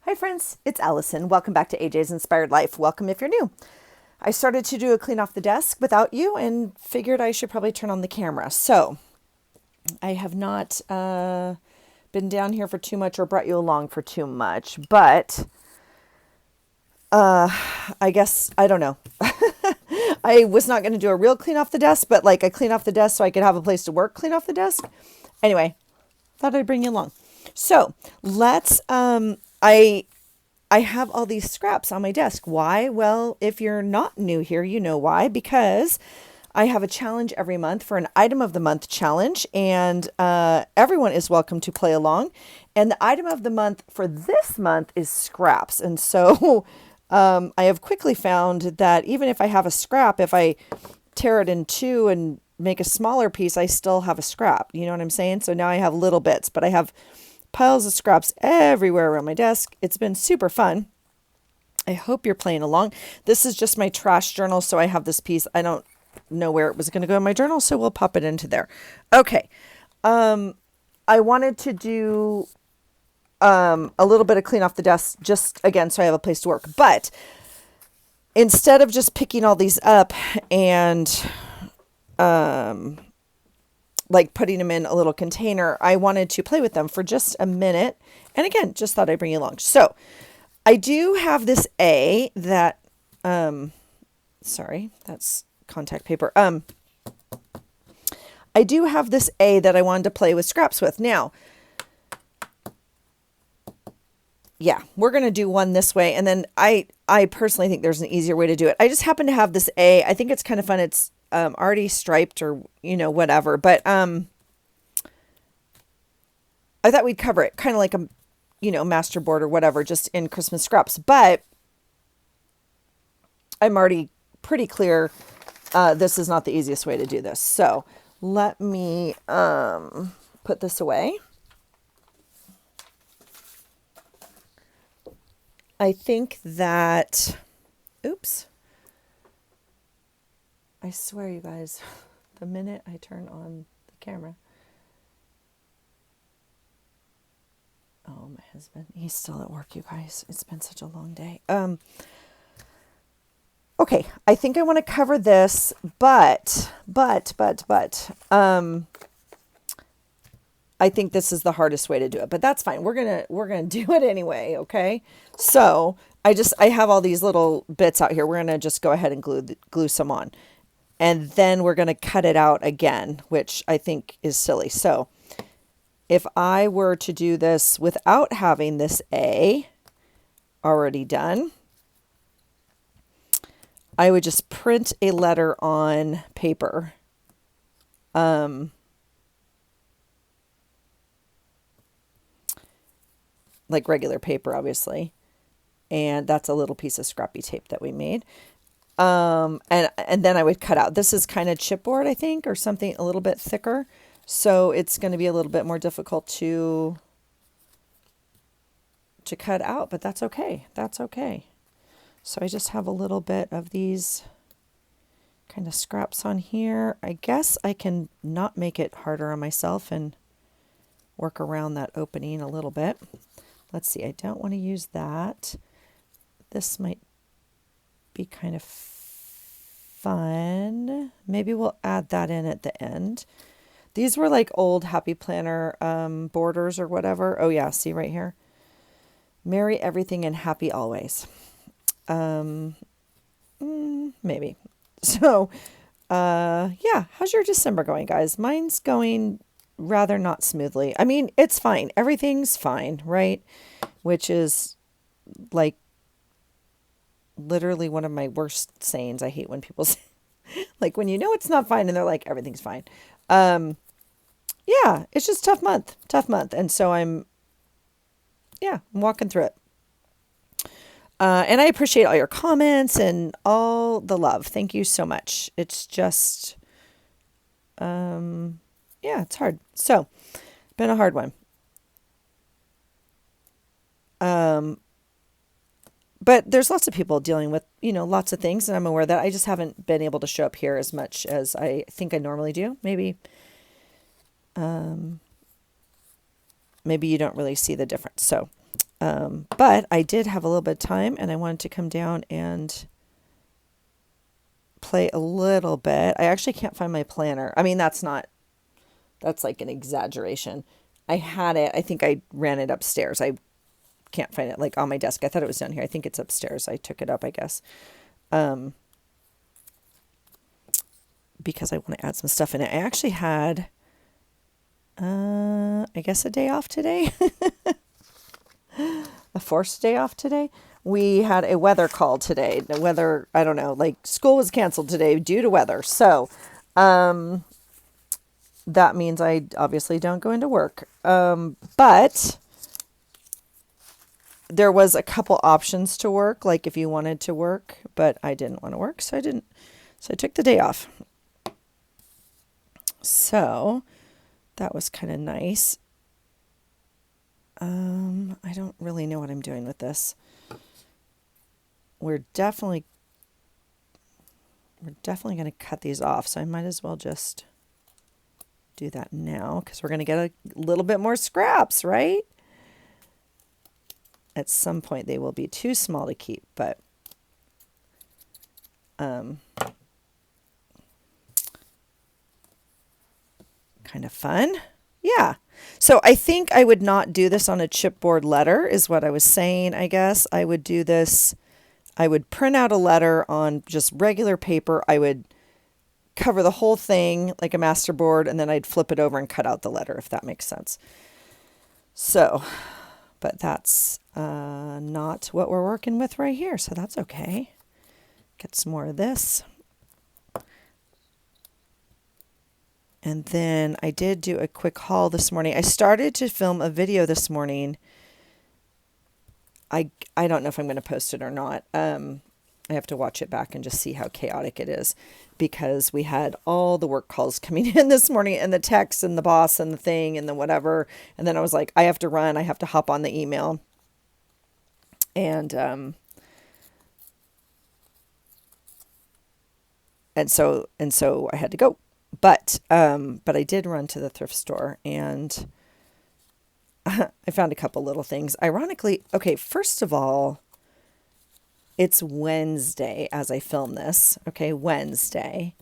Hi friends, it's Allison. Welcome back to AJ's Inspired Life. Welcome if you're new. I started to do a clean off the desk without you and figured I should probably turn on the camera. So I have not been down here for too much or brought you along for too much, but I guess, I don't know. I was not going to do a real clean off the desk, but like a clean off the desk so I could have a place to work clean off the desk. Anyway, thought I'd bring you along. So let's, I have all these scraps on my desk. Why? Well, if you're not new here, you know why. Because I have a challenge every month for an item of the month challenge, and everyone is welcome to play along. And the item of the month for this month is scraps. And so I have quickly found that even if I have a scrap, if I tear it in two and make a smaller piece, I still have a scrap. You know what I'm saying? So now I have little bits, but I have piles of scraps everywhere around my desk. It's been super fun. I hope you're playing along. This is just my trash journal, so I have this piece. I don't know where it was going to go in my journal, so we'll pop it into there. Okay. I wanted to do a little bit of clean off the desk, just again, so I have a place to work. But instead of just picking all these up and like putting them in a little container, I wanted to play with them for just a minute. And again, just thought I'd bring you along. So I do have this A that, sorry, that's contact paper. I do have this A that I wanted to play with scraps with. Now, yeah, we're going to do one this way. And then I personally think there's an easier way to do it. I just happen to have this A. I think it's kind of fun. It's already striped or, whatever. But I thought we'd cover it kind of like a, master board or whatever, just in Christmas scraps. But I'm already pretty clear this is not the easiest way to do this. So let me put this away. I think that, oops. I swear, you guys, the minute I turn on the camera. Oh, my husband, he's still at work, you guys. It's been such a long day. Okay, I think I want to cover this, but, I think this is the hardest way to do it, but that's fine. We're gonna do it anyway, okay? So I have all these little bits out here. We're gonna just go ahead and glue some on. And then we're going to cut it out again, which I think is silly. So if I were to do this without having this A already done, I would just print a letter on paper. Like regular paper, obviously. And that's a little piece of scrappy tape that we made. And then I would cut out. This is kind of chipboard, I think, or something a little bit thicker. So it's going to be a little bit more difficult to cut out, but that's okay. That's okay. So I just have a little bit of these kind of scraps on here. I guess I can not make it harder on myself and work around that opening a little bit. Let's see. I don't want to use that. This might be kind of fun. Maybe we'll add that in at the end. These were like old Happy Planner borders or whatever. Oh yeah, see right here. Merry everything and happy always. Maybe. So, yeah. How's your December going, guys? Mine's going rather not smoothly. I mean, it's fine. Everything's fine, right? Which is like literally one of my worst sayings. I hate when people say, like, when it's not fine and they're like, everything's fine. Yeah, it's just tough month. And so I'm walking through it. And I appreciate all your comments and all the love. Thank you so much. It's just, it's hard. So, been a hard one. But there's lots of people dealing with, lots of things, and I'm aware that I just haven't been able to show up here as much as I think I normally do. Maybe you don't really see the difference. So But I did have a little bit of time and I wanted to come down and play a little bit. I actually can't find my planner. I mean, that's like an exaggeration. I had it. I think I ran it upstairs. I can't find it like on my desk. I thought it was down here. I think it's upstairs. I took it up, I guess. Because I want to add some stuff in it. I actually had, I guess a day off today. A forced day off today. We had a weather call today. The weather, I don't know, like school was canceled today due to weather. So, that means I obviously don't go into work. But there was a couple options to work, like if you wanted to work, but I didn't want to work, so I didn't. So I took the day off. So that was kind of nice. I don't really know what I'm doing with this. We're definitely going to cut these off, so I might as well just do that now because we're going to get a little bit more scraps, right? At some point they will be too small to keep, but kind of fun. Yeah. So I think I would not do this on a chipboard letter is what I was saying, I guess. I would do this. I would print out a letter on just regular paper. I would cover the whole thing like a masterboard, and then I'd flip it over and cut out the letter, if that makes sense. So, but that's not what we're working with right here, so that's okay. Get some more of this. And then I did do a quick haul this morning. I started to film a video this morning. I don't know if I'm going to post it or not. I have to watch it back and just see how chaotic it is because we had all the work calls coming in this morning and the texts and the boss and the thing and the whatever. And then I was like, I have to run. I have to hop on the email. And so I had to go. But I did run to the thrift store and I found a couple little things. Ironically, okay, first of all, it's Wednesday as I film this. Okay, Wednesday.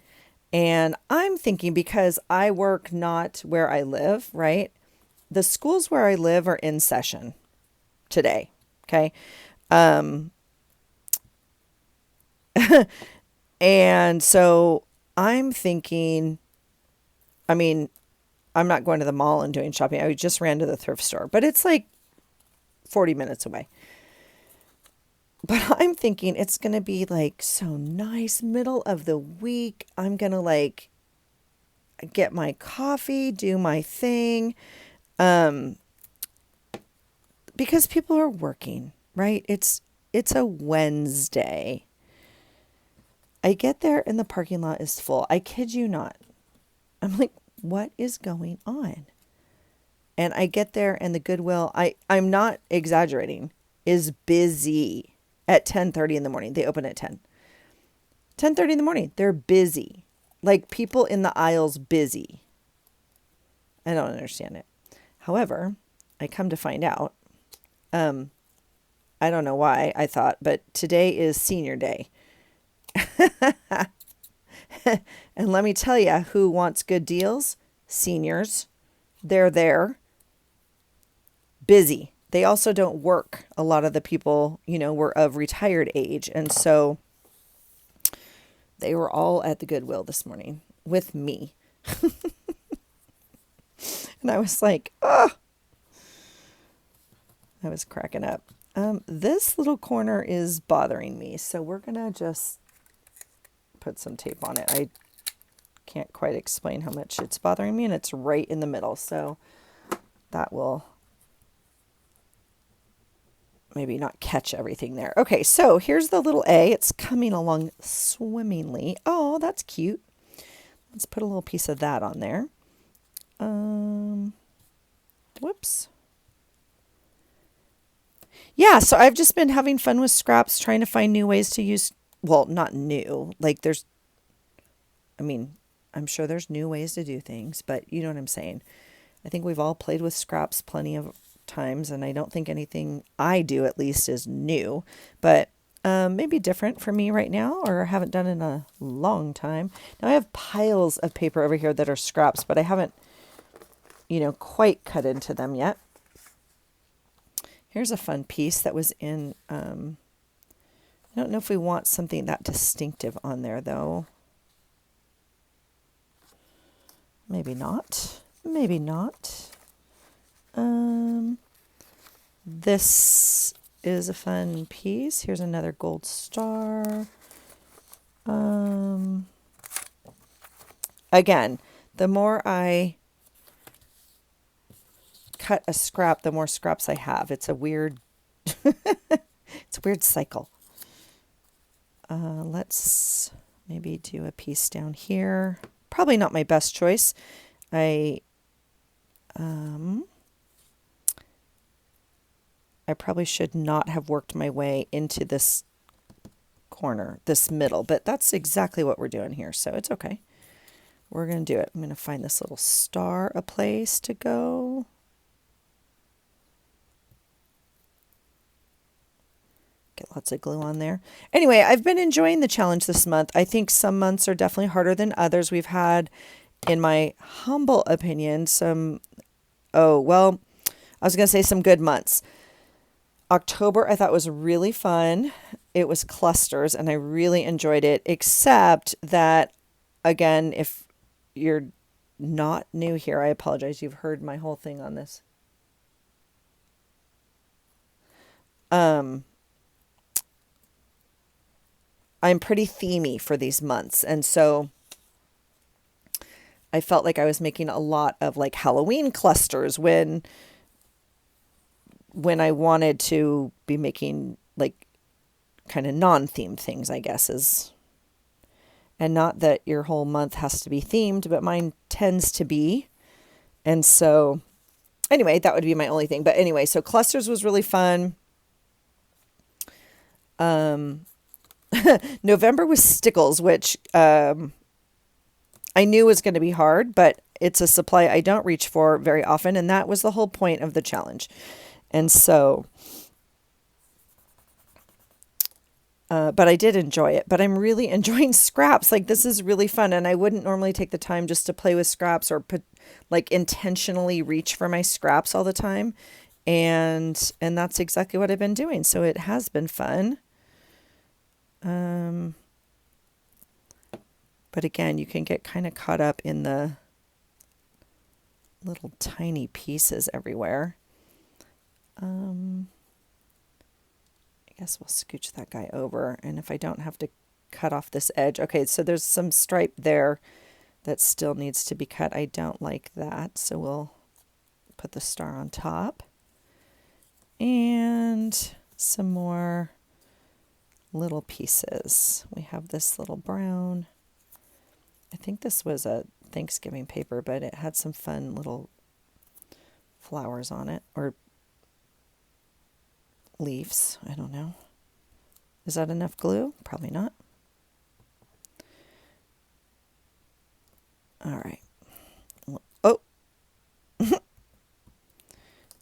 And I'm thinking because I work not where I live, right? The schools where I live are in session today. Okay. And so I'm thinking, I mean, I'm not going to the mall and doing shopping. I just ran to the thrift store, but it's like 40 minutes away. But I'm thinking it's going to be like so nice, middle of the week. I'm going to like get my coffee, do my thing. Because people are working, right? It's a Wednesday. I get there and the parking lot is full. I kid you not. I'm like, what is going on? And I get there and the Goodwill, I'm not exaggerating, is busy at 10:30 in the morning. They open at 10. 10:30 in the morning. They're busy. Like people in the aisles busy. I don't understand it. However, I come to find out, I don't know why I thought, but today is senior day. And let me tell you who wants good deals. Seniors. They're there. Busy. They also don't work. A lot of the people, were of retired age. And so they were all at the Goodwill this morning with me. And I was like, oh, I was cracking up. This little corner is bothering me. So we're going to just put some tape on it. I can't quite explain how much it's bothering me, and it's right in the middle. So that will maybe not catch everything there. Okay, so here's the little A. It's coming along swimmingly. Oh, that's cute. Let's put a little piece of that on there. Whoops. Yeah, so I've just been having fun with scraps, trying to find new ways to use, well, not new. Like I'm sure there's new ways to do things, but you know what I'm saying. I think we've all played with scraps plenty of times, and I don't think anything I do at least is new, but maybe different for me right now, or haven't done in a long time. Now I have piles of paper over here that are scraps, but I haven't, quite cut into them yet. Here's a fun piece that was in, I don't know if we want something that distinctive on there though. Maybe not. Maybe not. This is a fun piece. Here's another gold star. Again, the more I cut a scrap, the more scraps I have. It's a weird, it's a weird cycle. Let's maybe do a piece down here. Probably not my best choice. I probably should not have worked my way into this corner, this middle, but that's exactly what we're doing here, so it's okay. We're going to do it. I'm going to find this little star a place to go. Get lots of glue on there. Anyway, I've been enjoying the challenge this month. I think some months are definitely harder than others. We've had, in my humble opinion, some good months. October I thought was really fun. It was clusters and I really enjoyed it, except that, again, if you're not new here, I apologize. You've heard my whole thing on this. I'm pretty themey for these months, and so I felt like I was making a lot of like Halloween clusters when I wanted to be making like kind of non-themed things, I guess, and not that your whole month has to be themed, but mine tends to be. And so anyway, that would be my only thing. But anyway, so clusters was really fun. November was stickles, which I knew was going to be hard, but it's a supply I don't reach for very often, and that was the whole point of the challenge. And so, but I did enjoy it, but I'm really enjoying scraps. Like, this is really fun, and I wouldn't normally take the time just to play with scraps or intentionally reach for my scraps all the time. And that's exactly what I've been doing. So it has been fun. But again, you can get kind of caught up in the little tiny pieces everywhere. I guess we'll scooch that guy over, and if I don't have to cut off this edge. Okay, so there's some stripe there that still needs to be cut. I don't like that, so we'll put the star on top. And some more little pieces. We have this little brown. I think this was a Thanksgiving paper, but it had some fun little flowers on it, or leaves. I don't know. Is that enough glue? Probably not. All right. Oh!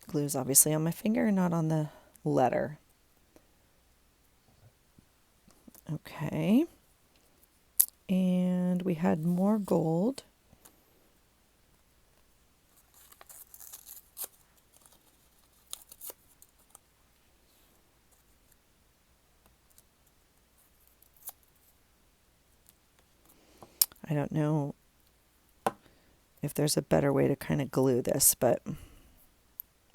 Glue's obviously on my finger, not on the letter. Okay. And we had more gold. I don't know if there's a better way to kind of glue this, but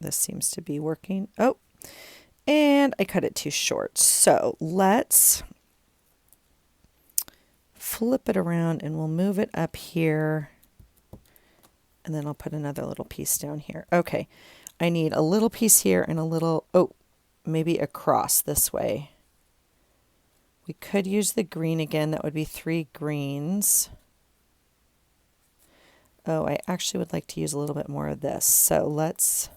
this seems to be working. Oh, and I cut it too short. So let's flip it around and we'll move it up here. And then I'll put another little piece down here. Okay, I need a little piece here and a little, maybe across this way. We could use the green again. That would be 3 greens. Oh, I actually would like to use a little bit more of this. So let's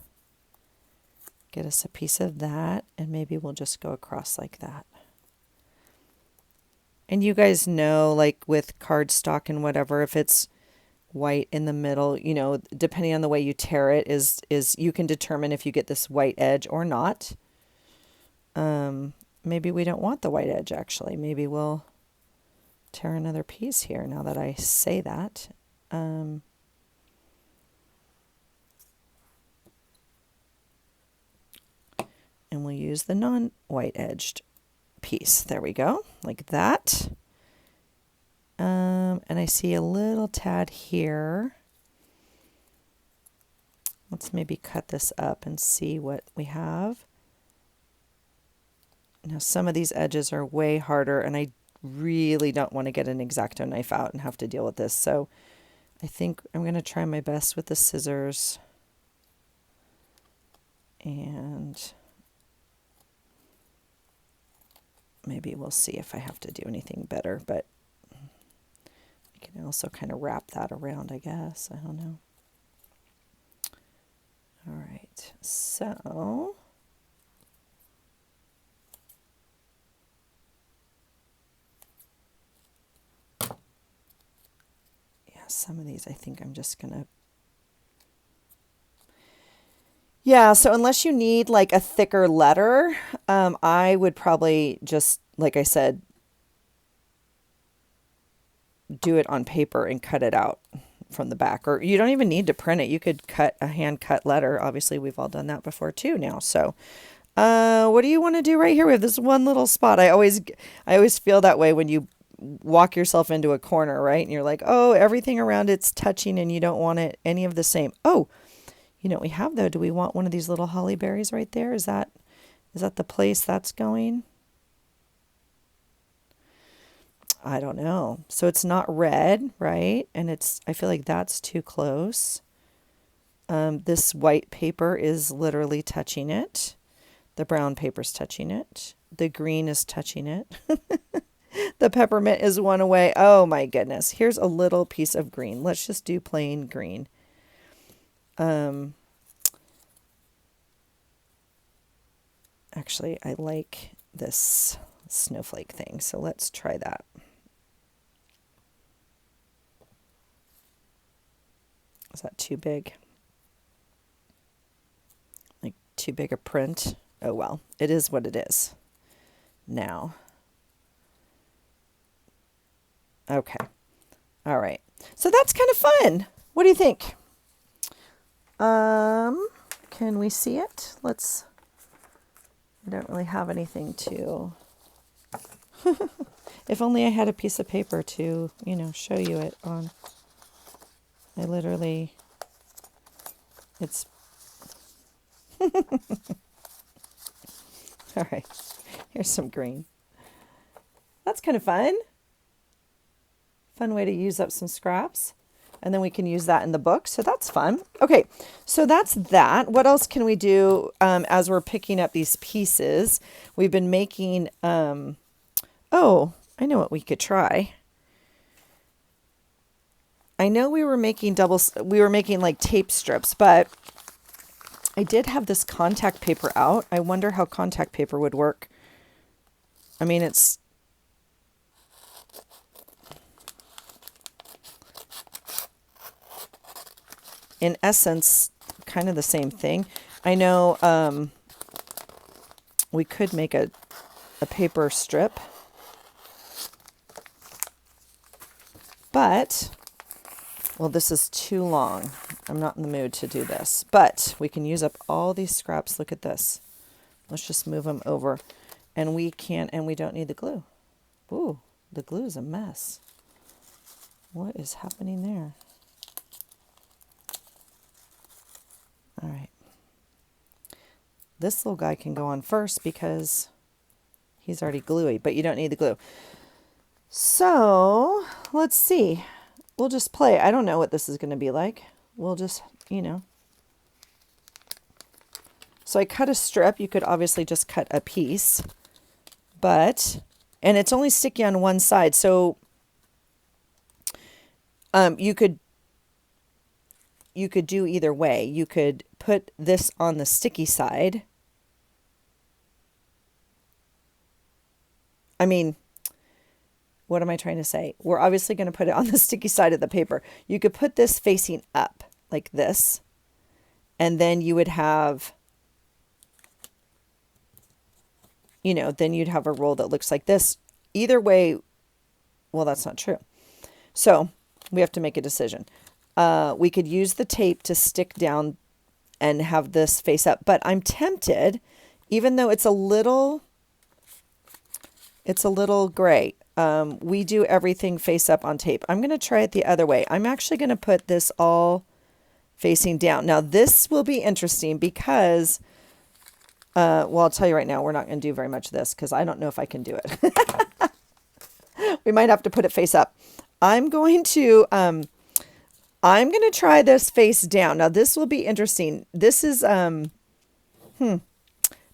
get us a piece of that, and maybe we'll just go across like that. And you guys know, like with cardstock and whatever, if it's white in the middle, you know, depending on the way you tear it is you can determine if you get this white edge or not. Maybe we don't want the white edge actually. Maybe we'll tear another piece here now that I say that. And we'll use the non-white edged piece. There we go, like that. And I see a little tad here. Let's maybe cut this up and see what we have. Now some of these edges are way harder and I really don't want to get an X-Acto knife out and have to deal with this. So I think I'm going to try my best with the scissors. And maybe we'll see if I have to do anything better, but I can also kind of wrap that around, I guess. I don't know. All right, so yeah, some of these I think I'm just gonna, yeah, so unless you need like a thicker letter, I would probably just, like I said, do it on paper and cut it out from the back. Or you don't even need to print it. You could cut a hand cut letter. Obviously, we've all done that before too now. So what do you want to do right here? We have this one little spot. I always feel that way when you walk yourself into a corner, right? And you're like, oh, everything around it's touching and you don't want it any of the same. Oh, you know what we have though? Do we want one of these little holly berries right there? Is that the place that's going? I don't know. So it's not red, right? And I feel like that's too close. This white paper is literally touching it. The brown paper's touching it. The green is touching it. The peppermint is one away. Oh my goodness. Here's a little piece of green. Let's just do plain green. Actually, I like this snowflake thing. So let's try that. Is that too big? Like too big a print? Oh well, it is what it is. Now. Okay. All right. So that's kind of fun. What do you think? Can we see it? I don't really have anything to. If only I had a piece of paper to, show you it on. I literally, it's, all right, here's some green. That's kind of fun. Fun way to use up some scraps. And then we can use that in the book. So that's fun. Okay, so that's that. What else can we do as we're picking up these pieces? We've been making, oh, I know what we could try. I know we were making like tape strips, but I did have this contact paper out. I wonder how contact paper would work. I mean, it's in essence kind of the same thing. I know we could make a paper strip, but well, this is too long. I'm not in the mood to do this, but we can use up all these scraps. Look at this. Let's just move them over. And we don't need the glue. Ooh, the glue is a mess. What is happening there? All right. This little guy can go on first because he's already gluey, but you don't need the glue. So let's see. We'll just play. I don't know what this is going to be like. We'll just, So I cut a strip. You could obviously just cut a piece, and it's only sticky on one side. So you could do either way. You could put this on the sticky side. what am I trying to say? We're obviously going to put it on the sticky side of the paper. You could put this facing up like this, and then you would have, you know, then you'd have a roll that looks like this. Either way, well, that's not true. So we have to make a decision. We could use the tape to stick down and have this face up, but I'm tempted, even though it's a little gray. We do everything face up on tape. I'm going to try it the other way. I'm actually going to put this all facing down. Now this will be interesting because, well, I'll tell you right now, we're not going to do very much of this because I don't know if I can do it. We might have to put it face up. I'm going to try this face down. Now this will be interesting. This is,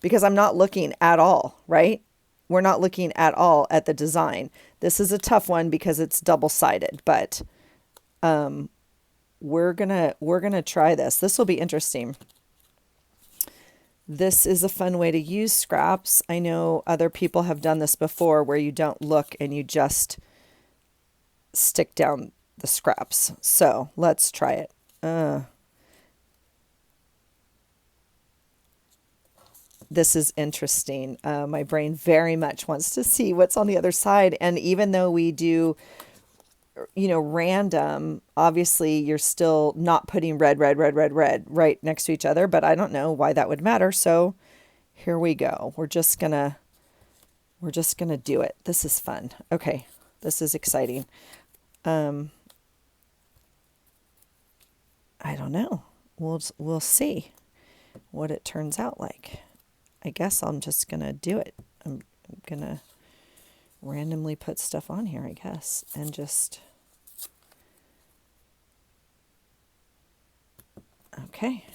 because I'm not looking at all, right? We're not looking at all at the design. This is a tough one because it's double-sided, but we're gonna try this. This will be interesting. This is a fun way to use scraps. I know other people have done this before where you don't look and you just stick down the scraps. So let's try it. This is interesting. My brain very much wants to see what's on the other side. And even though we do, you know, random, obviously you're still not putting red right next to each other, but I don't know why that would matter. So here we go. We're just gonna do it. This is fun. Okay. This is exciting. I don't know. We'll see what it turns out like. I guess I'm just going to do it. I'm going to randomly put stuff on here, I guess, and just, okay.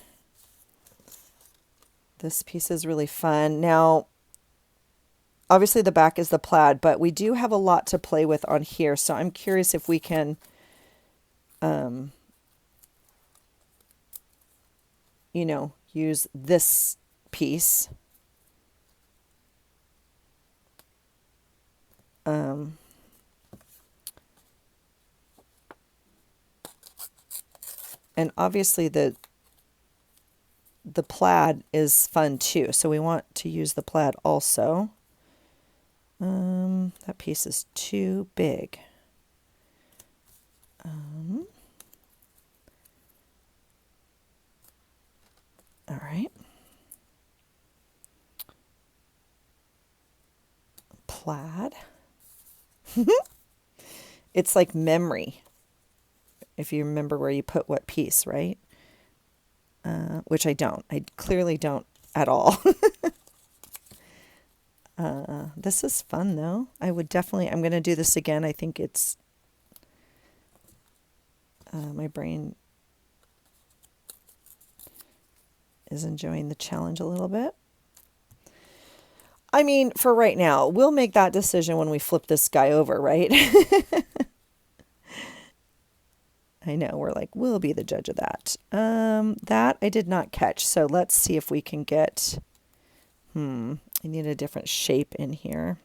This piece is really fun. Now, obviously the back is the plaid, but we do have a lot to play with on here. So I'm curious if we can, you know, use this piece. And obviously the plaid is fun too. So we want to use the plaid also. That piece is too big. All right. Plaid. It's like memory. If you remember where you put what piece, right? Which I don't. I clearly don't at all. This is fun though. I'm going to do this again. I think it's, my brain is enjoying the challenge a little bit. I mean, for right now, we'll make that decision when we flip this guy over, right? I know, we're like, we'll be the judge of that. That I did not catch. So let's see if we can get, I need a different shape in here.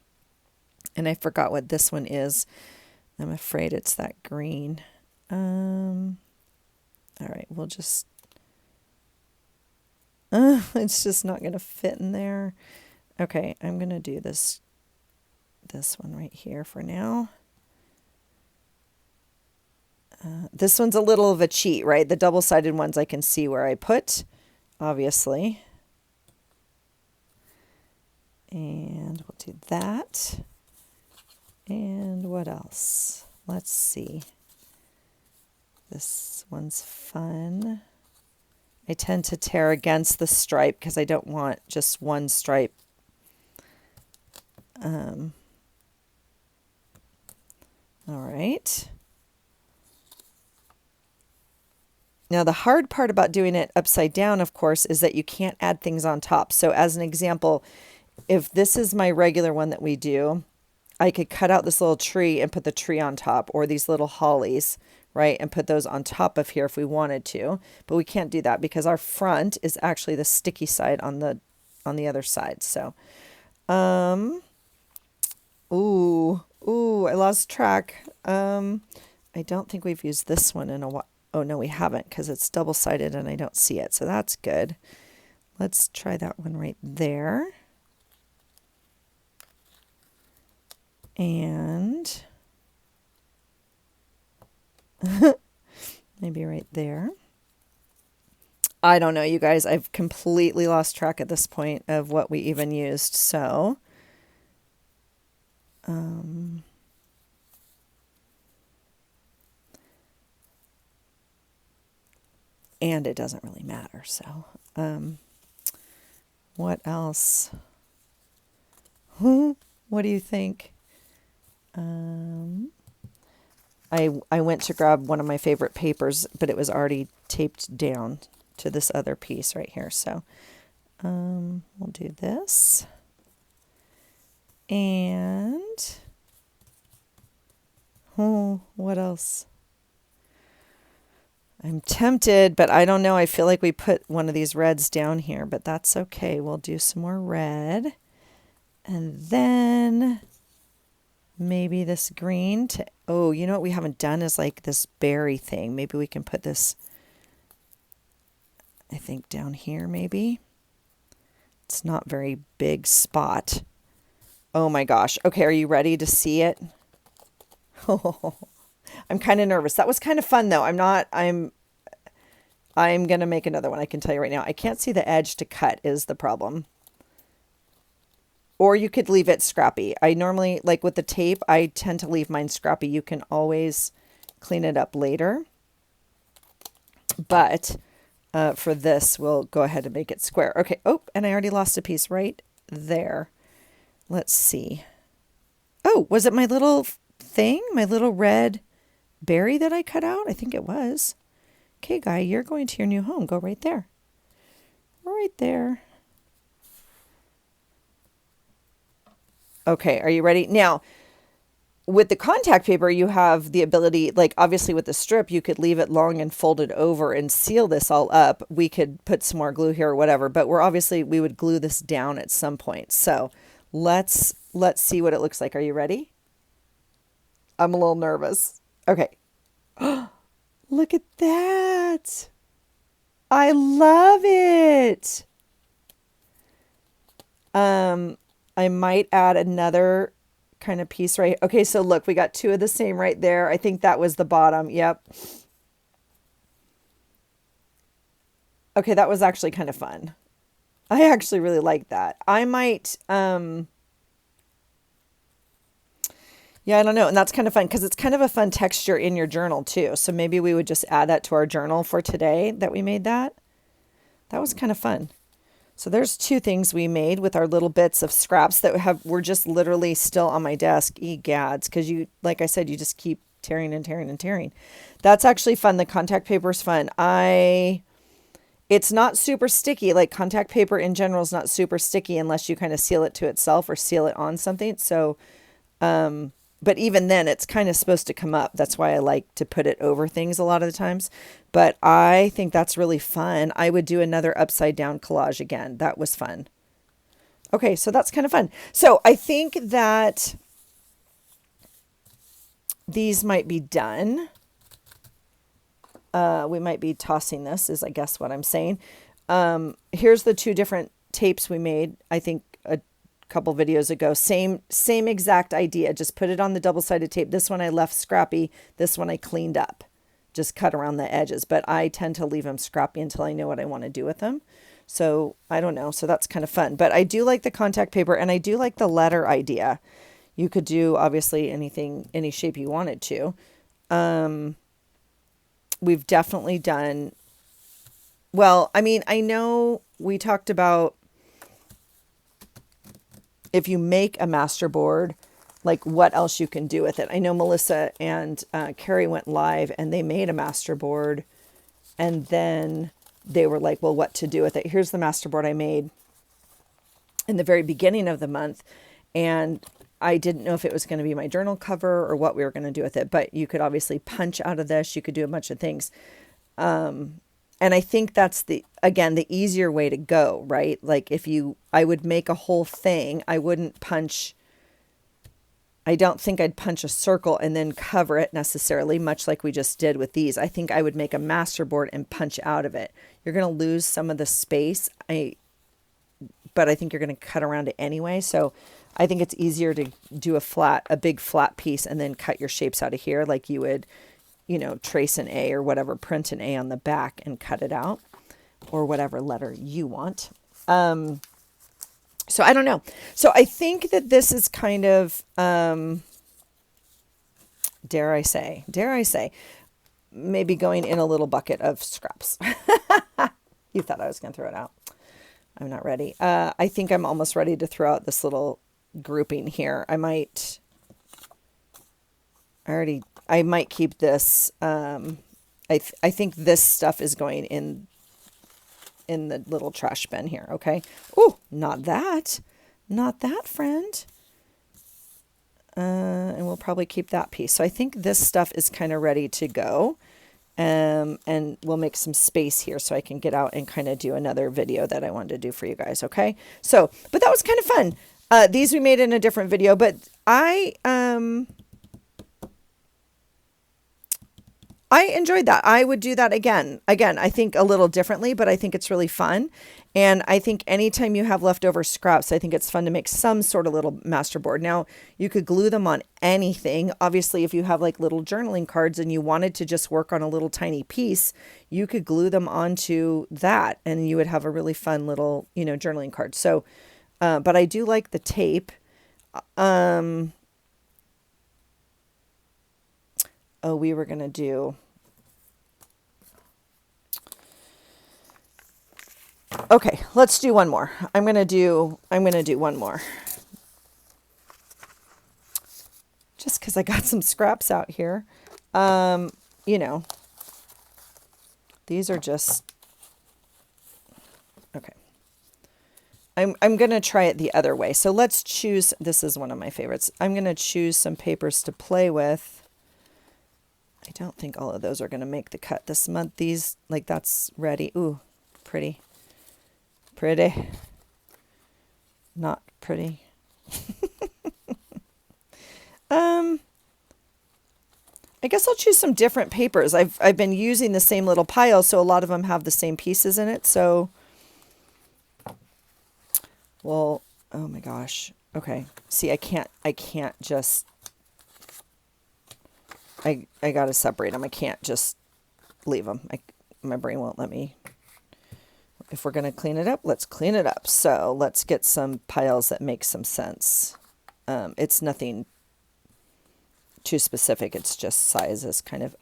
And I forgot what this one is. I'm afraid it's that green. All right, we'll just, it's just not going to fit in there. Okay, I'm going to do this one right here for now. This one's a little of a cheat, right? The double-sided ones I can see where I put, obviously. And we'll do that. And what else? Let's see. This one's fun. I tend to tear against the stripe because I don't want just one stripe. All right. Now, the hard part about doing it upside down, of course, is that you can't add things on top. So as an example, if this is my regular one that we do, I could cut out this little tree and put the tree on top, or these little hollies, right? And put those on top of here if we wanted to, but we can't do that because our front is actually the sticky side on the other side. So, ooh, Ooh, I lost track. I don't think we've used this one in a while. Oh, no, we haven't because it's double-sided and I don't see it. So that's good. Let's try that one right there. And maybe right there. I don't know, you guys. I've completely lost track at this point of what we even used. So, and it doesn't really matter. So, what else? What do you think? I went to grab one of my favorite papers, but it was already taped down to this other piece right here. So we'll do this. And what else? I'm tempted, but I don't know. I feel like we put one of these reds down here, but that's okay. We'll do some more red. And then maybe this green to, oh, you know what we haven't done is like this berry thing. Maybe we can put this, I think, down here maybe. It's not very big spot. Oh my gosh. Okay, are you ready to see it? Oh, I'm kind of nervous. That was kind of fun though. I'm going to make another one. I can tell you right now. I can't see the edge to cut is the problem. Or you could leave it scrappy. I normally, like with the tape, I tend to leave mine scrappy. You can always clean it up later. But for this, we'll go ahead and make it square. Okay. Oh, and I already lost a piece right there. Let's see. Oh, was it my little thing? My little red berry that I cut out? I think it was. Okay, Guy, you're going to your new home. Go right there. Right there. Okay, are you ready? Now, with the contact paper, you have the ability, like obviously with the strip, you could leave it long and fold it over and seal this all up. We could put some more glue here or whatever, but we would glue this down at some point. So let's see what it looks like. Are you ready? I'm a little nervous. Okay. Look at that. I love it. I might add another kind of piece right. Okay, so look, we got two of the same right there. I think that was the bottom. Yep. Okay, that was actually kind of fun. I actually really like that. I might, yeah, I don't know. And that's kind of fun because it's kind of a fun texture in your journal too. So maybe we would just add that to our journal for today that we made that. That was kind of fun. So there's two things we made with our little bits of scraps that were just literally still on my desk. Egads, because you, like I said, you just keep tearing and tearing and tearing. That's actually fun. The contact paper is fun. It's not super sticky. Like contact paper in general is not super sticky unless you kind of seal it to itself or seal it on something. So, but even then it's kind of supposed to come up. That's why I like to put it over things a lot of the times. But I think that's really fun. I would do another upside down collage again. That was fun. Okay, so that's kind of fun. So I think that these might be done. We might be tossing this is I guess what I'm saying. Here's the two different tapes we made. I think a couple videos ago. Same exact idea. Just put it on the double-sided tape. This one I left scrappy. This one I cleaned up. Just cut around the edges. But I tend to leave them scrappy until I know what I want to do with them. So I don't know. So that's kind of fun. But I do like the contact paper and I do like the letter idea. You could do obviously anything, any shape you wanted to. We've definitely done, well, I mean, I know we talked about if you make a master board, like what else you can do with it. I know Melissa and Carrie went live and they made a master board and then they were like, well, what to do with it? Here's the master board I made in the very beginning of the month. And I didn't know if it was going to be my journal cover or what we were going to do with it, but you could obviously punch out of this. You could do a bunch of things. And I think that's again, the easier way to go, right? Like I would make a whole thing. I wouldn't punch I don't think I'd punch a circle and then cover it necessarily, much like we just did with these. I think I would make a master board and punch out of it. You're going to lose some of the space, but I think you're going to cut around it anyway. So I think it's easier to do a big flat piece and then cut your shapes out of here like you would, trace an A or whatever, print an A on the back and cut it out, or whatever letter you want. So I don't know. So I think that this is kind of, dare I say, maybe going in a little bucket of scraps. You thought I was going to throw it out. I'm not ready. I think I'm almost ready to throw out this little grouping here. I might keep this. I think this stuff is going in the little trash bin here. Okay. Oh, not that, friend. And we'll probably keep that piece. So I think this stuff is kind of ready to go. And we'll make some space here so I can get out and kind of do another video that I wanted to do for you guys. Okay. So, but that was kind of fun. These we made in a different video, but I enjoyed that. I would do that again. Again, I think a little differently, but I think it's really fun. And I think anytime you have leftover scraps, I think it's fun to make some sort of little master board. Now, you could glue them on anything. Obviously, if you have like little journaling cards and you wanted to just work on a little tiny piece, you could glue them onto that and you would have a really fun little, journaling card. So, but I do like the tape. We were going to do... Okay, let's do one more. I'm going to do one more. Just because I got some scraps out here. These are just... Okay. I'm going to try it the other way. So let's choose... This is one of my favorites. I'm going to choose some papers to play with. I don't think all of those are going to make the cut this month. These, like, that's ready. Ooh, pretty. Pretty. Not pretty. I guess I'll choose some different papers. I've been using the same little pile, so a lot of them have the same pieces in it. So, well, oh my gosh. Okay. See, I can't just... I got to separate them. I can't just leave them. My brain won't let me. If we're going to clean it up, let's clean it up. So let's get some piles that make some sense. It's nothing too specific. It's just sizes kind of.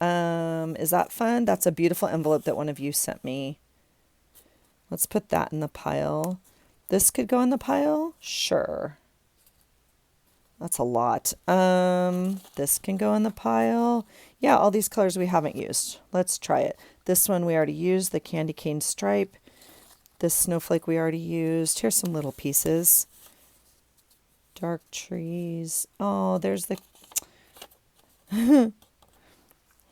Is that fun? That's a beautiful envelope that one of you sent me. Let's put that in the pile. This could go in the pile. Sure. That's a lot. This can go in the pile. Yeah, all these colors we haven't used. Let's try it. This one we already used, the candy cane stripe. This snowflake we already used. Here's some little pieces. Dark trees. Oh, there's the...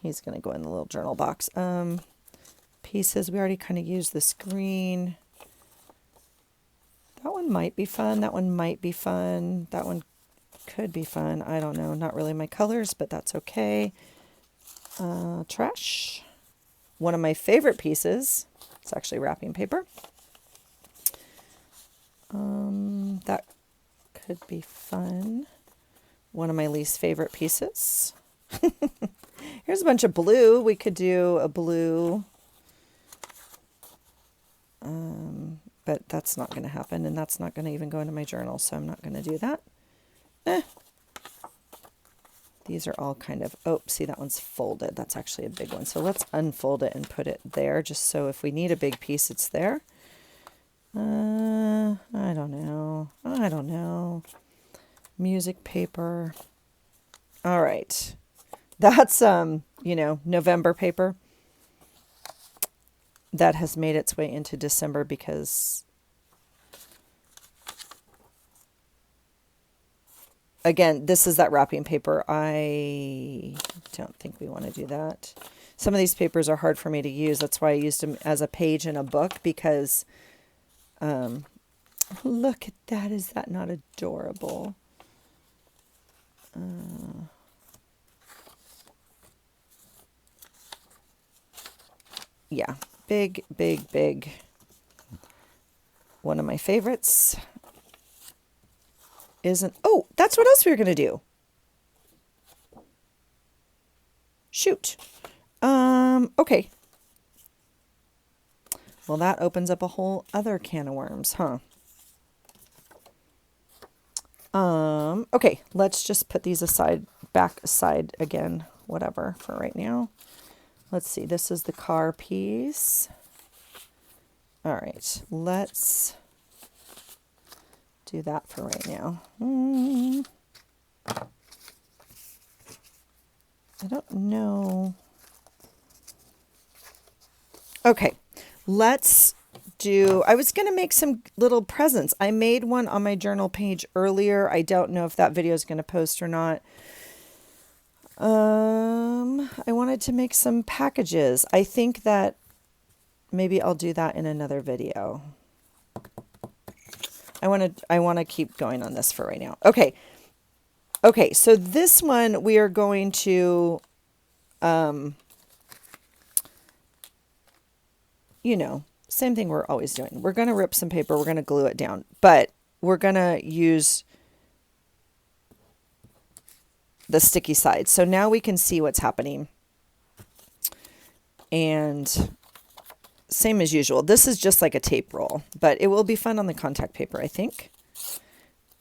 He's going to go in the little journal box. Pieces. We already kind of used this green. That one might be fun. That one might be fun. That one could be fun. I don't know. Not really my colors, but that's okay. Trash. One of my favorite pieces. It's actually wrapping paper. That could be fun. One of my least favorite pieces. Here's a bunch of blue. We could do a blue. But that's not going to happen, and that's not going to even go into my journal, so I'm not going to do that. These are all kind of, oh, see, that one's folded. That's actually a big one. So let's unfold it and put it there, just so if we need a big piece, it's there. I don't know. Music paper. All right. That's, November paper. That has made its way into December because... Again, this is that wrapping paper. I don't think we want to do that. Some of these papers are hard for me to use. That's why I used them as a page in a book because, look at that. Is that not adorable? Yeah, big, big, big. One of my favorites isn't. Oh, that's what else we were going to do. Shoot. Okay. Well, that opens up a whole other can of worms, huh? Okay, let's just put these back aside again, whatever, for right now. Let's see, this is the car piece. All right, let's do that for right now. I don't know. Okay, let's do, I was going to make some little presents. I made one on my journal page earlier. I don't know if that video is going to post or not. I wanted to make some packages. I think that maybe I'll do that in another video. I want to keep going on this for right now. Okay. Okay, so this one we are going to you know, same thing we're always doing. We're going to rip some paper, we're going to glue it down, but we're going to use the sticky side. So now we can see what's happening. And same as usual. This is just like a tape roll, but it will be fun on the contact paper, I think.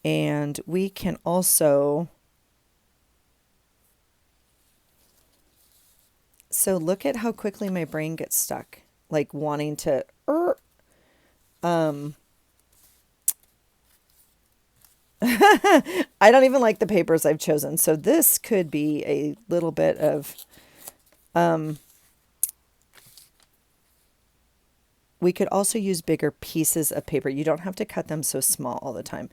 And we can also, so look at how quickly my brain gets stuck, like wanting to, I don't even like the papers I've chosen. So this could be a little bit of, we could also use bigger pieces of paper. You don't have to cut them so small all the time.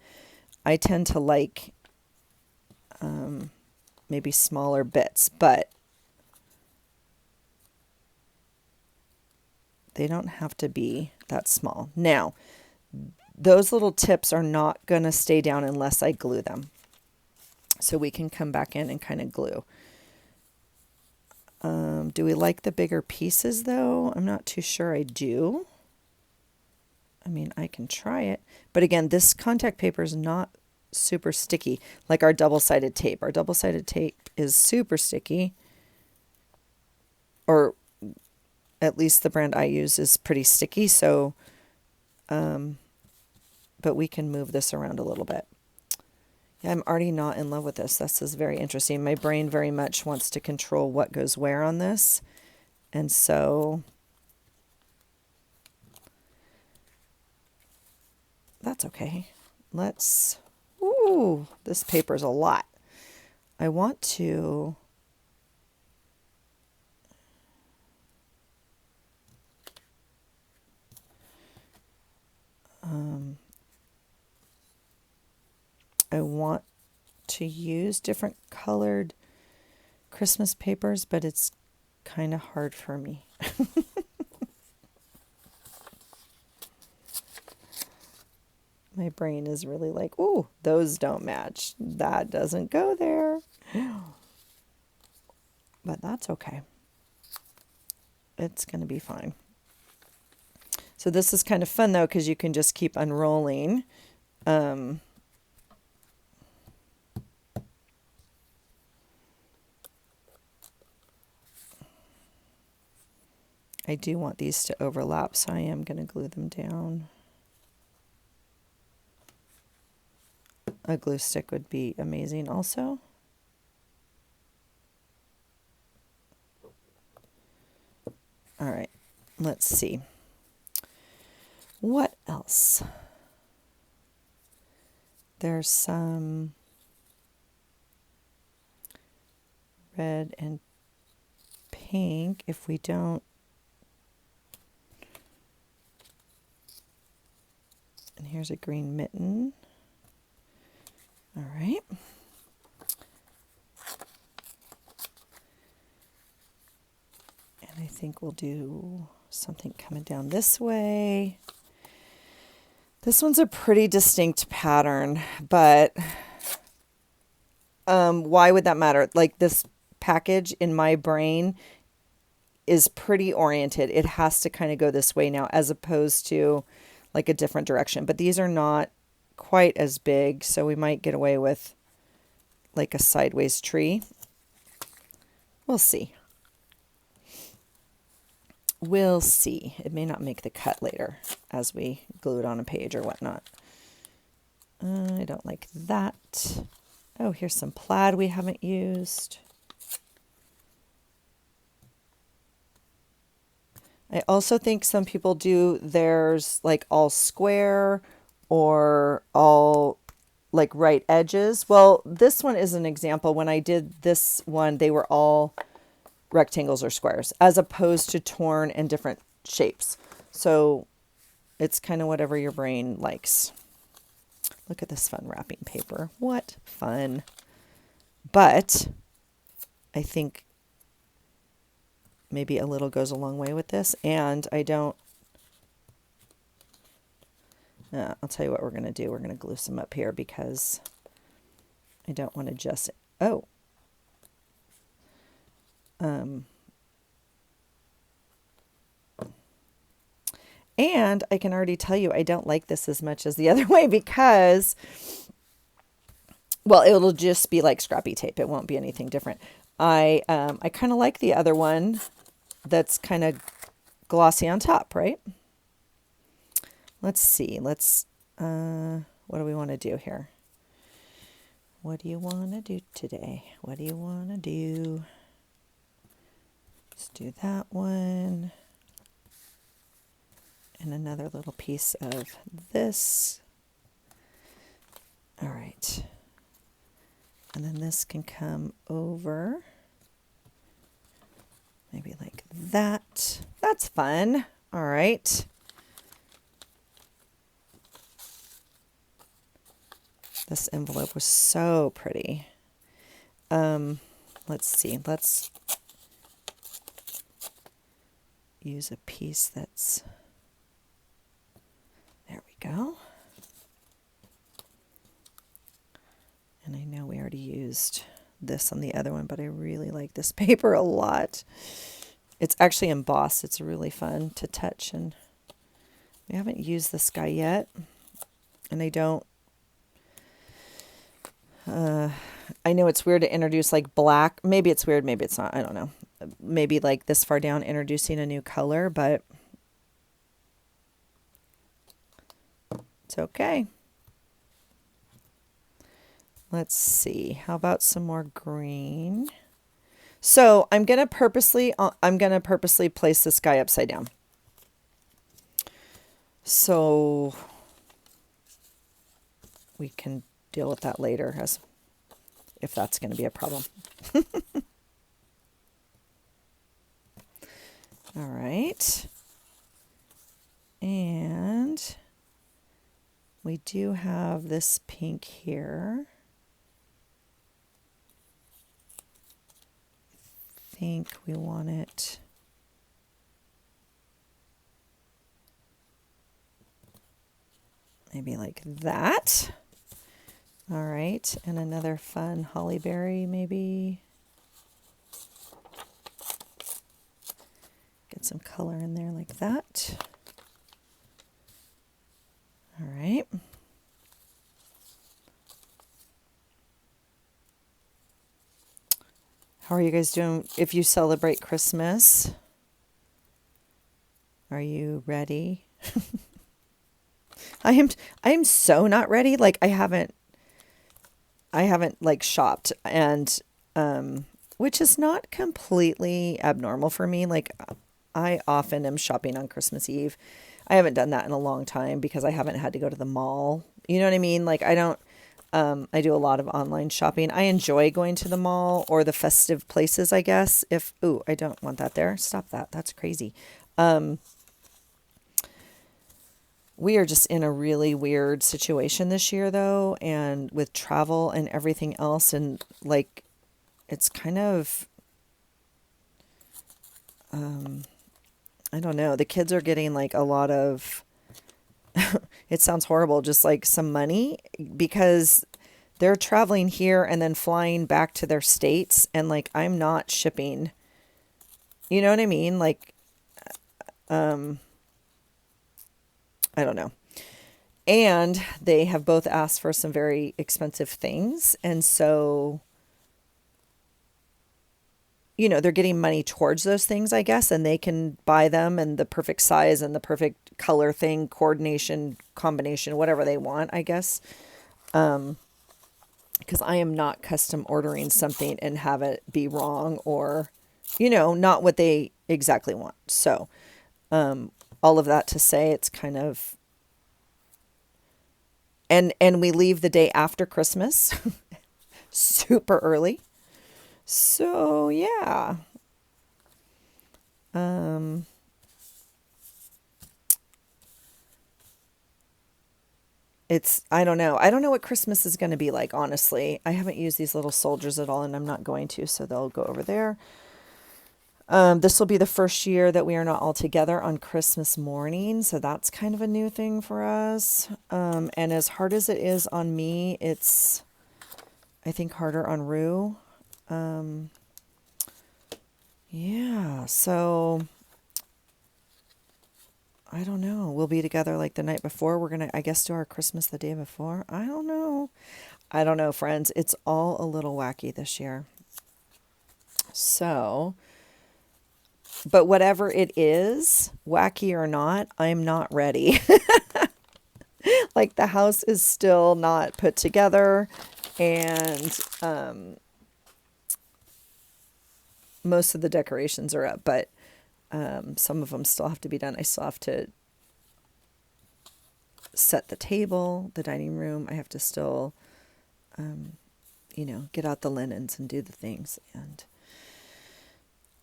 I tend to like maybe smaller bits, but they don't have to be that small. Now, those little tips are not going to stay down unless I glue them. So we can come back in and kind of glue. Do we like the bigger pieces though? I'm not too sure I do. I mean, I can try it. But again, this contact paper is not super sticky like our double-sided tape. Our double-sided tape is super sticky. Or at least the brand I use is pretty sticky. So, but we can move this around a little bit. Yeah, I'm already not in love with this. This is very interesting. My brain very much wants to control what goes where on this. And so that's okay. Let's, ooh, this paper's a lot. I want to, I want to use different colored Christmas papers, but it's kind of hard for me. My brain is really like, ooh, those don't match. That doesn't go there. But that's okay. It's going to be fine. So this is kind of fun though, because you can just keep unrolling. I do want these to overlap, so I am going to glue them down. A glue stick would be amazing also. All right, let's see. What else? There's some red and pink. If we don't, and here's a green mitten. All right. And I think we'll do something coming down this way. This one's a pretty distinct pattern, but Why would that matter? Like this package in my brain is pretty oriented. It has to kind of go this way now as opposed to like a different direction. But these are not quite as big, so we might get away with like a sideways tree. We'll see. We'll see. It may not make the cut later as we glue it on a page or whatnot. I don't like that. Oh, here's some plaid we haven't used. I also think some people do theirs like all square or all like right edges. Well, this one is an example. When I did this one, they were all rectangles or squares as opposed to torn and different shapes. So it's kind of whatever your brain likes. Look at this fun wrapping paper. What fun. But I think maybe a little goes a long way with this. And I don't, I'll tell you what we're going to do. We're going to glue some up here because I don't want to just, and I can already tell you I don't like this as much as the other way because, well, it'll just be like scrappy tape. It won't be anything different. I kind of like the other one that's kind of glossy on top, right? Let's see. What do we want to do here? What do you want to do today? What do you want to do? Let's do that one. And another little piece of this. All right. And then this can come over. Maybe like that. That's fun. All right. This envelope was so pretty. Let's see. Let's use a piece that's, there we go. And I know we already used this on the other one, but I really like this paper a lot. It's actually embossed. It's really fun to touch, and we haven't used this guy yet. And I don't, I know it's weird to introduce like black. Maybe it's weird, maybe it's not. I don't know. Maybe like this far down introducing a new color, but it's okay. Let's see. How about some more green? So I'm going to purposely place this guy upside down. So we can deal with that later as if that's going to be a problem. All right. And we do have this pink here. I think we want it maybe like that. All right, and another fun holly berry maybe. Get some color in there like that. All right. How are you guys doing if you celebrate Christmas? Are you ready? I am so not ready. Like I haven't like shopped, and which is not completely abnormal for me. Like I often am shopping on Christmas Eve. I haven't done that in a long time because I haven't had to go to the mall. You know what I mean? Like I don't, I do a lot of online shopping. I enjoy going to the mall or the festive places, I guess. Ooh, I don't want that there. Stop that. That's crazy. We are just in a really weird situation this year though, and with travel and everything else, and like it's kind of I don't know. The kids are getting like a lot of it sounds horrible, just like some money because they're traveling here and then flying back to their states, and like I'm not shipping. You know what I mean? Like I don't know. And they have both asked for some very expensive things, and so they're getting money towards those things, I guess, and they can buy them and the perfect size and the perfect color thing, coordination, combination, whatever they want, I guess. Because I am not custom ordering something and have it be wrong or, not what they exactly want. So, all of that to say, it's kind of, and we leave the day after Christmas, super early. So yeah. I don't know. I don't know what Christmas is going to be like, honestly. I haven't used these little soldiers at all, and I'm not going to, so they'll go over there. This will be the first year that we are not all together on Christmas morning, so that's kind of a new thing for us. And as hard as it is on me, it's, I think, harder on Rue. Yeah, so I don't know. We'll be together like the night before. We're going to, I guess, do our Christmas the day before. I don't know. I don't know, friends. It's all a little wacky this year. So, but whatever it is, wacky or not, I'm not ready. Like the house is still not put together, and most of the decorations are up, but some of them still have to be done. I still have to set the table, the dining room. I have to still, get out the linens and do the things. And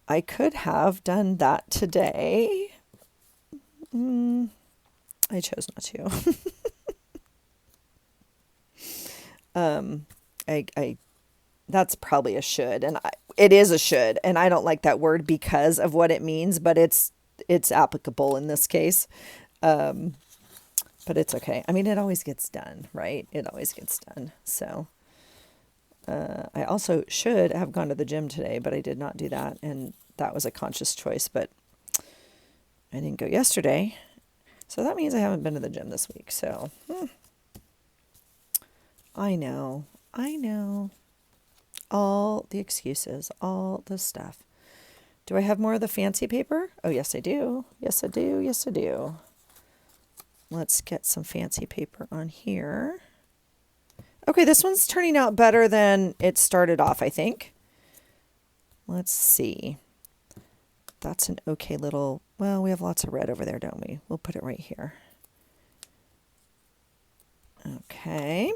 I could have done that today. I chose not to. I that's probably a should, and it is a should, and I don't like that word because of what it means, but it's applicable in this case. But it's okay. I mean, it always gets done, right? It always gets done. So I also should have gone to the gym today, but I did not do that, and that was a conscious choice, but I didn't go yesterday. So that means I haven't been to the gym this week. So I know. All the excuses, all the stuff. Do I have more of the fancy paper? Oh, yes, I do. Yes, I do. Yes, I do. Let's get some fancy paper on here. Okay, this one's turning out better than it started off, I think. Let's see. That's an okay little, well, we have lots of red over there, don't we? We'll put it right here. Okay.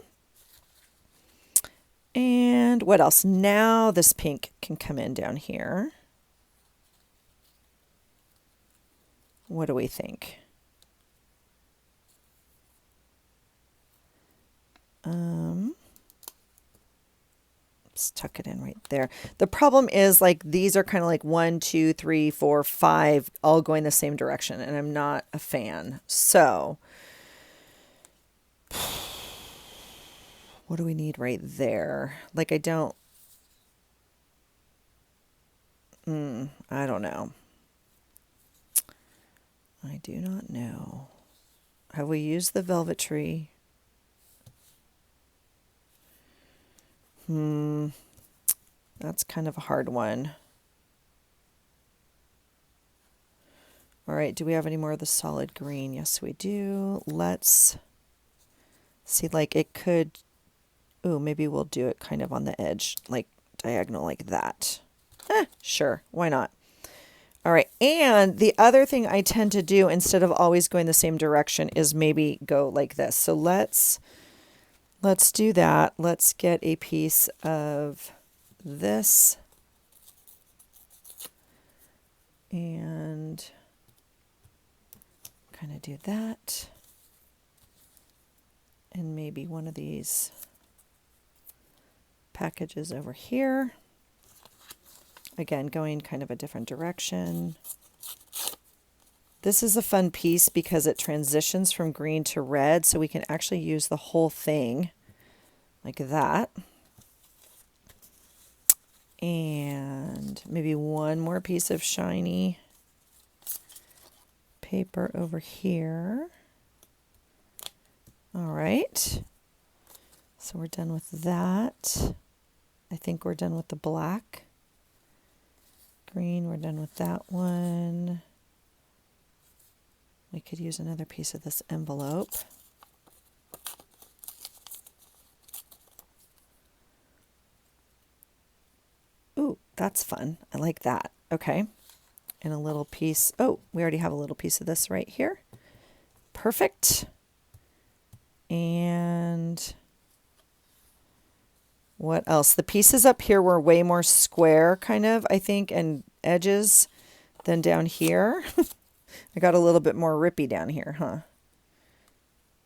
And what else? Now this pink can come in down here. What do we think? Let's tuck it in right there. The problem is, like, these are kind of like 1, 2, 3, 4, 5 all going the same direction, and I'm not a fan. So what do we need right there? Like, I don't know. I do not know. Have we used the velvet tree? That's kind of a hard one. All right, do we have any more of the solid green? Yes, we do. Let's see, like it could, ooh, maybe we'll do it kind of on the edge, like diagonal like that. Sure, why not? All right, and the other thing I tend to do instead of always going the same direction is maybe go like this. So let's do that. Let's get a piece of this and kind of do that. And maybe one of these packages over here. Again, going kind of a different direction. This is a fun piece because it transitions from green to red, so we can actually use the whole thing like that. And maybe one more piece of shiny paper over here. All right. So we're done with that. I think we're done with the black. Green, we're done with that one. We could use another piece of this envelope. Ooh, that's fun. I like that. Okay. And a little piece. Oh, we already have a little piece of this right here. Perfect. And what else? The pieces up here were way more square, kind of, I think, and edges than down here. I got a little bit more rippy down here, huh?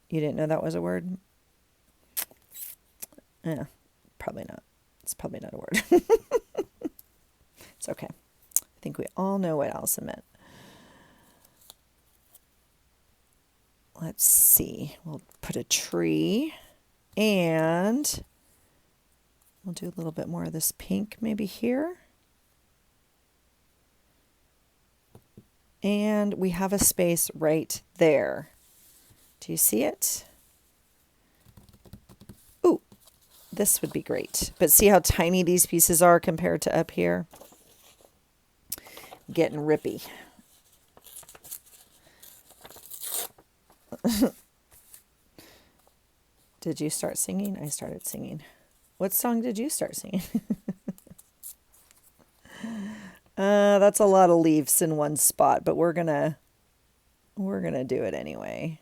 You didn't know that was a word? Yeah, probably not. It's probably not a word. It's okay. I think we all know what else it meant. Let's see. We'll put a tree and we'll do a little bit more of this pink maybe here. And we have a space right there. Do you see it? Ooh, this would be great. But see how tiny these pieces are compared to up here? Getting rippy. Did you start singing? I started singing. What song did you start singing? That's a lot of leaves in one spot, but we're gonna do it anyway.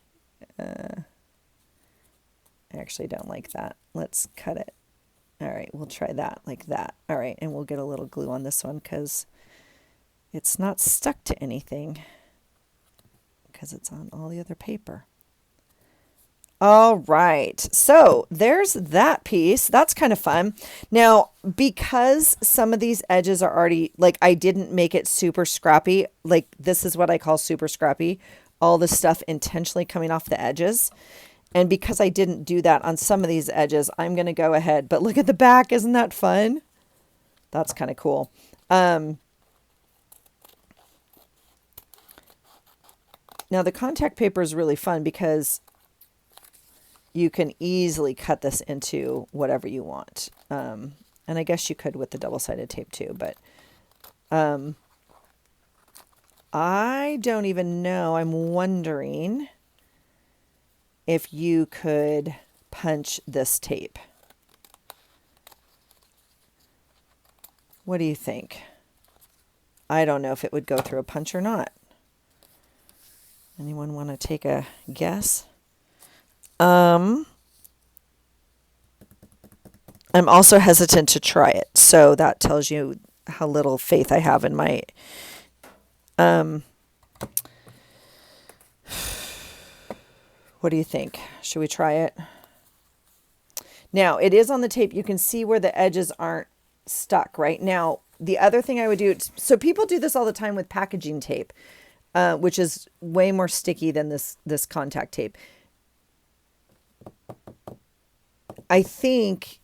I actually don't like that. Let's cut it. All right, we'll try that like that. All right, and we'll get a little glue on this one because it's not stuck to anything because it's on all the other paper. All right, so there's that piece. That's kind of fun. Now, because some of these edges are already, like I didn't make it super scrappy, like this is what I call super scrappy, all the stuff intentionally coming off the edges. And because I didn't do that on some of these edges, I'm going to go ahead. But look at the back. Isn't that fun? That's kind of cool. Now, the contact paper is really fun because you can easily cut this into whatever you want. And I guess you could with the double-sided tape too. But I don't even know. I'm wondering if you could punch this tape. What do you think? I don't know if it would go through a punch or not. Anyone want to take a guess? I'm also hesitant to try it, so that tells you how little faith I have in my what do you think? Should we try it? Now, it is on the tape. You can see where the edges aren't stuck right now. The other thing I would do, so people do this all the time with packaging tape, which is way more sticky than this contact tape. I think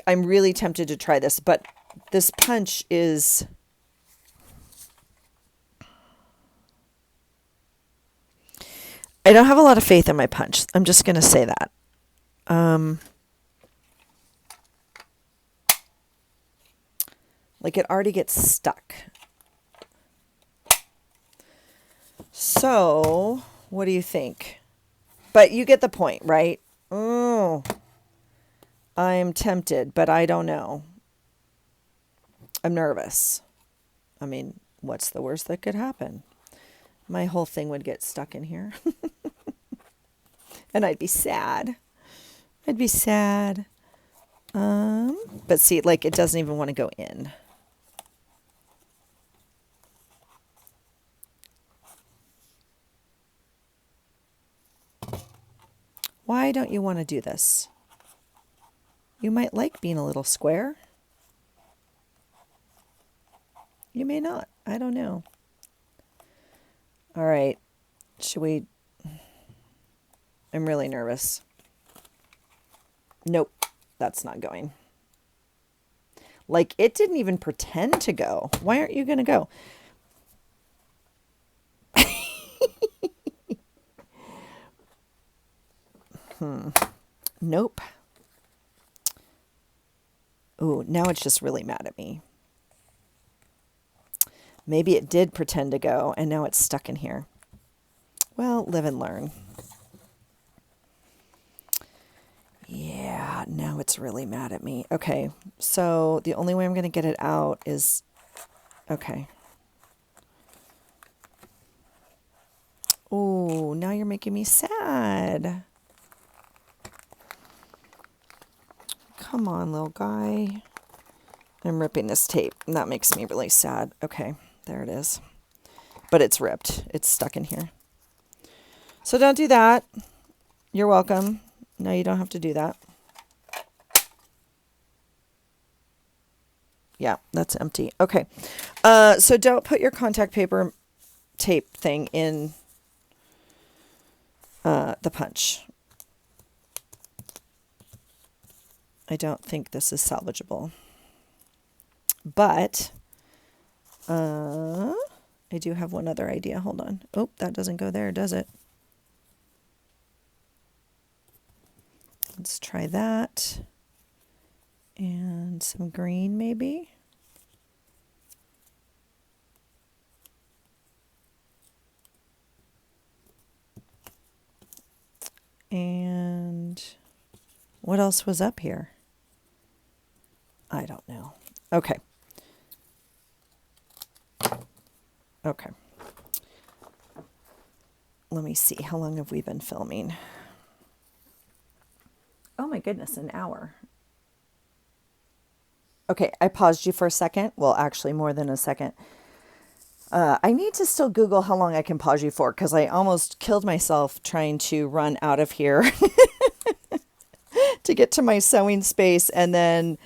I'm really tempted to try this, but this punch is I don't have a lot of faith in my punch. I'm just going to say that. Like it already gets stuck. So, what do you think? But you get the point, right? Oh, I'm tempted, but I don't know. I'm nervous. I mean, what's the worst that could happen? My whole thing would get stuck in here. And I'd be sad. I'd be sad. But see, like it doesn't even want to go in. Why don't you want to do this? You might like being a little square. You may not. I don't know. All right. Should we? I'm really nervous. Nope, that's not going. Like, it didn't even pretend to go. Why aren't you going to go? Nope. Ooh, now it's just really mad at me. Maybe it did pretend to go, and now it's stuck in here. Well, live and learn. Yeah, now it's really mad at me. Okay, so the only way I'm going to get it out is... Okay. Oh, now you're making me sad. Come on, little guy. I'm ripping this tape, and that makes me really sad. Okay, there it is. But it's ripped. It's stuck in here. So don't do that. You're welcome. No, you don't have to do that. Yeah, that's empty. Okay. So don't put your contact paper tape thing in the punch. I don't think this is salvageable. But I do have one other idea. Hold on. Oh, that doesn't go there, does it? Let's try that. And some green, maybe. And what else was up here? I don't know. Okay. Okay. Let me see. How long have we been filming? Oh my goodness, an hour. Okay, I paused you for a second. Well, actually more than a second. I need to still Google how long I can pause you for, because I almost killed myself trying to run out of here to get to my sewing space and then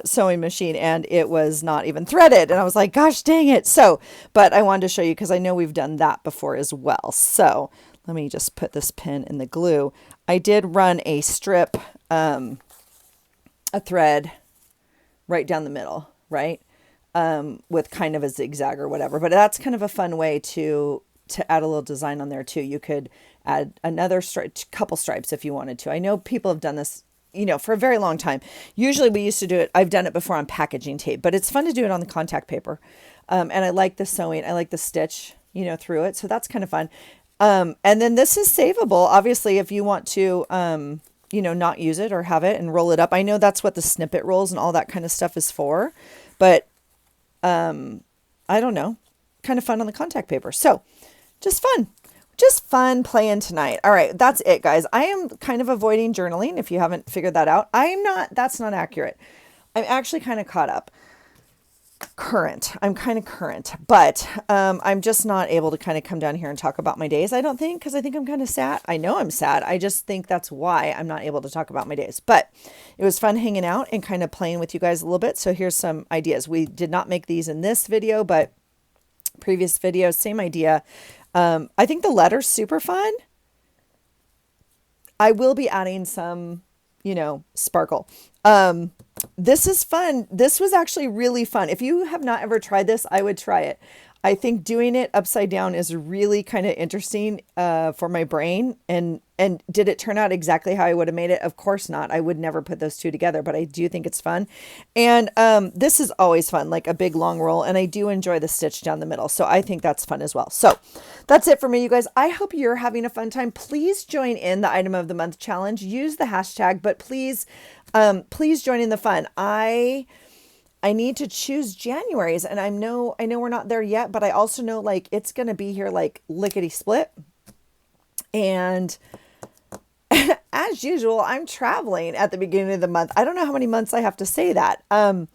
sewing machine, and it was not even threaded. And I was like, gosh, dang it. So, but I wanted to show you because I know we've done that before as well. So let me just put this pin in the glue. I did run a strip, a thread right down the middle, right? With kind of a zigzag or whatever, but that's kind of a fun way to add a little design on there too. You could add another couple stripes if you wanted to. I know people have done this, for a very long time. Usually we used to do it. I've done it before on packaging tape, but it's fun to do it on the contact paper. And I like the sewing. I like the stitch, through it. So that's kind of fun. And then this is savable, obviously, if you want to, not use it or have it and roll it up. I know that's what the snippet rolls and all that kind of stuff is for, but I don't know, kind of fun on the contact paper. So just fun playing tonight. All right. That's it, guys. I am kind of avoiding journaling. If you haven't figured that out, that's not accurate. I'm actually kind of caught up. I'm kind of current, but, I'm just not able to kind of come down here and talk about my days. I don't think, cause I think I'm kind of sad. I know I'm sad. I just think that's why I'm not able to talk about my days, but it was fun hanging out and kind of playing with you guys a little bit. So here's some ideas. We did not make these in this video, but previous video, same idea. I think the letter's super fun. I will be adding some, sparkle. This is fun. This was actually really fun. If you have not ever tried this, I would try it. I think doing it upside down is really kind of interesting for my brain. And did it turn out exactly how I would have made it? Of course not. I would never put those two together, but I do think it's fun. And this is always fun, like a big long roll. And I do enjoy the stitch down the middle. So I think that's fun as well. So that's it for me, you guys. I hope you're having a fun time. Please join in the item of the month challenge. Use the hashtag, but please join in the fun. I need to choose January's, and I know we're not there yet, but I also know like it's going to be here like lickety split. And as usual, I'm traveling at the beginning of the month. I don't know how many months I have to say that. I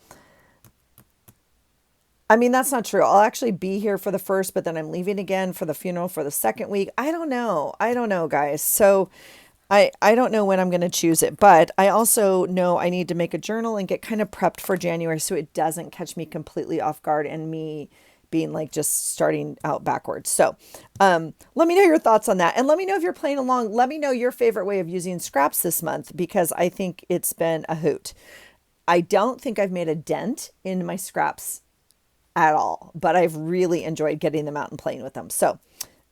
mean, that's not true. I'll actually be here for the first, but then I'm leaving again for the funeral for the second week. I don't know, guys. So I don't know when I'm going to choose it, but I also know I need to make a journal and get kind of prepped for January so it doesn't catch me completely off guard and me being like just starting out backwards. So let me know your thoughts on that. And let me know if you're playing along. Let me know your favorite way of using scraps this month, because I think it's been a hoot. I don't think I've made a dent in my scraps at all, but I've really enjoyed getting them out and playing with them. So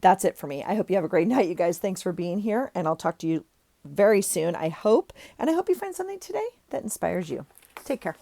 that's it for me. I hope you have a great night, you guys. Thanks for being here, and I'll talk to you very soon, I hope. And I hope you find something today that inspires you. Take care.